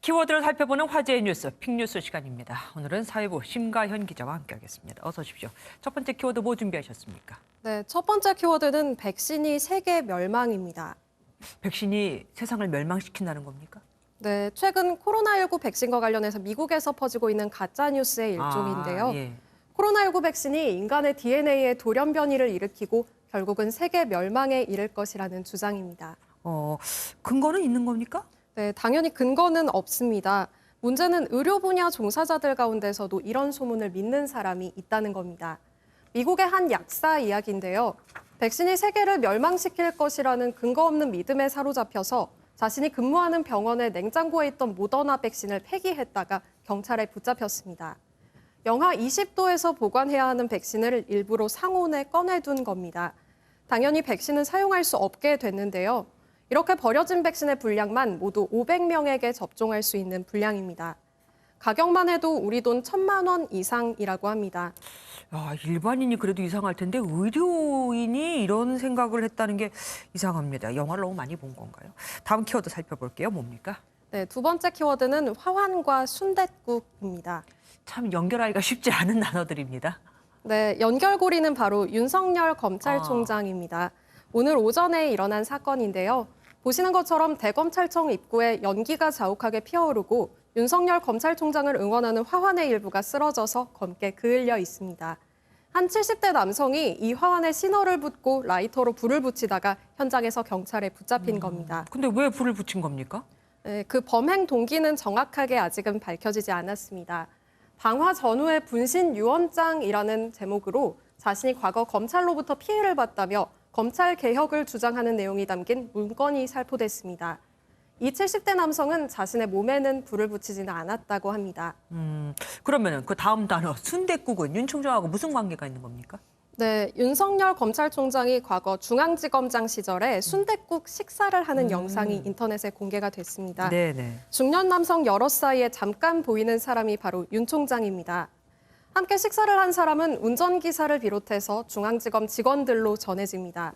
키워드를 살펴보는 화제의 뉴스, 픽뉴스 시간입니다. 오늘은 사회부 심가현 기자와 함께하겠습니다. 어서 오십시오. 첫 번째 키워드 뭐 준비하셨습니까? 네, 첫 번째 키워드는 백신이 세계 멸망입니다. 백신이 세상을 멸망시킨다는 겁니까? 네, 최근 코로나19 백신과 관련해서 미국에서 퍼지고 있는 가짜뉴스의 일종인데요. 예. 코로나19 백신이 인간의 DNA에 돌연 변이를 일으키고 결국은 세계 멸망에 이를 것이라는 주장입니다. 근거는 있는 겁니까? 네, 당연히 근거는 없습니다. 문제는 의료 분야 종사자들 가운데서도 이런 소문을 믿는 사람이 있다는 겁니다. 미국의 한 약사 이야기인데요. 백신이 세계를 멸망시킬 것이라는 근거 없는 믿음에 사로잡혀서 자신이 근무하는 병원의 냉장고에 있던 모더나 백신을 폐기했다가 경찰에 붙잡혔습니다. 영하 20도에서 보관해야 하는 백신을 일부러 상온에 꺼내둔 겁니다. 당연히 백신은 사용할 수 없게 됐는데요. 이렇게 버려진 백신의 분량만 모두 500명에게 접종할 수 있는 분량입니다. 가격만 해도 우리 돈 1,000만 원 이상이라고 합니다. 일반인이 그래도 이상할 텐데 의료인이 이런 생각을 했다는 게 이상합니다. 영화를 너무 많이 본 건가요? 다음 키워드 살펴볼게요. 뭡니까? 네, 두 번째 키워드는 화환과 순댓국입니다. 참 연결하기가 쉽지 않은 단어들입니다. 네, 연결고리는 바로 윤석열 검찰총장입니다. 오늘 오전에 일어난 사건인데요. 보시는 것처럼 대검찰청 입구에 연기가 자욱하게 피어오르고 윤석열 검찰총장을 응원하는 화환의 일부가 쓰러져서 검게 그을려 있습니다. 한 70대 남성이 이 화환에 신호를 붙고 라이터로 불을 붙이다가 현장에서 경찰에 붙잡힌 겁니다. 근데 왜 불을 붙인 겁니까? 네, 그 범행 동기는 정확하게 아직은 밝혀지지 않았습니다. 방화 전후의 분신 유언장이라는 제목으로 자신이 과거 검찰로부터 피해를 봤다며 검찰 개혁을 주장하는 내용이 담긴 문건이 살포됐습니다. 이 70대 남성은 자신의 몸에는 불을 붙이지는 않았다고 합니다. 그러면은 그 다음 단어 순댓국은 윤 총장하고 무슨 관계가 있는 겁니까? 네, 윤석열 검찰총장이 과거 중앙지검장 시절에 순댓국 식사를 하는 영상이 인터넷에 공개가 됐습니다. 네네. 중년 남성 여럿 사이에 잠깐 보이는 사람이 바로 윤 총장입니다. 함께 식사를 한 사람은 운전기사를 비롯해서 중앙지검 직원들로 전해집니다.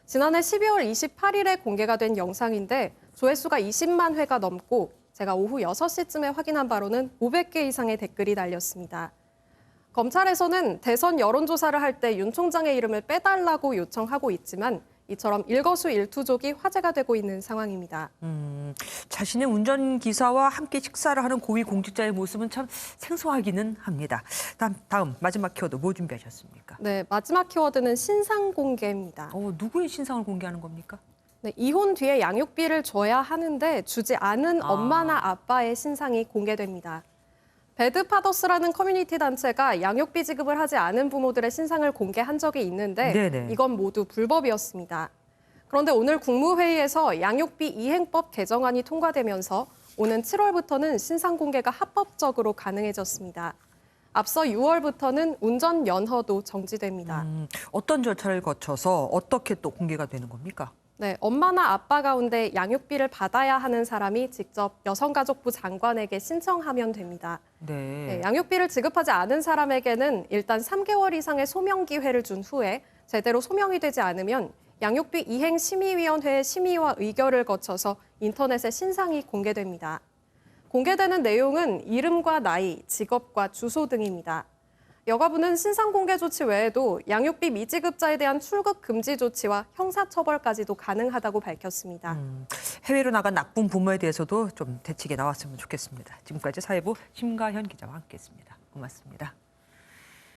지난해 12월 28일에 공개가 된 영상인데 조회수가 20만 회가 넘고 제가 오후 6시쯤에 확인한 바로는 500개 이상의 댓글이 달렸습니다. 검찰에서는 대선 여론조사를 할 때 윤 총장의 이름을 빼달라고 요청하고 있지만 이처럼 일거수일투족이 화제가 되고 있는 상황입니다. 자신의 운전기사와 함께 식사를 하는 고위공직자의 모습은 참 생소하기는 합니다. 다음 마지막 키워드 뭐 준비하셨습니까? 네, 마지막 키워드는 신상 공개입니다. 누구의 신상을 공개하는 겁니까? 네, 이혼 뒤에 양육비를 줘야 하는데 주지 않은 엄마나 아빠의 신상이 공개됩니다. 배드파더스라는 커뮤니티 단체가 양육비 지급을 하지 않은 부모들의 신상을 공개한 적이 있는데 네네. 이건 모두 불법이었습니다. 그런데 오늘 국무회의에서 양육비 이행법 개정안이 통과되면서 오는 7월부터는 신상 공개가 합법적으로 가능해졌습니다. 앞서 6월부터는 운전 면허도 정지됩니다. 어떤 절차를 거쳐서 어떻게 또 공개가 되는 겁니까? 네, 엄마나 아빠 가운데 양육비를 받아야 하는 사람이 직접 여성가족부 장관에게 신청하면 됩니다. 네. 양육비를 지급하지 않은 사람에게는 일단 3개월 이상의 소명 기회를 준 후에 제대로 소명이 되지 않으면 양육비 이행심의위원회의 심의와 의결을 거쳐서 인터넷에 신상이 공개됩니다. 공개되는 내용은 이름과 나이, 직업과 주소 등입니다. 여가부는 신상 공개 조치 외에도 양육비 미지급자에 대한 출국 금지 조치와 형사처벌까지도 가능하다고 밝혔습니다. 해외로 나간 나쁜 부모에 대해서도 좀 대책이 나왔으면 좋겠습니다. 지금까지 사회부 심가현 기자와 함께했습니다. 고맙습니다.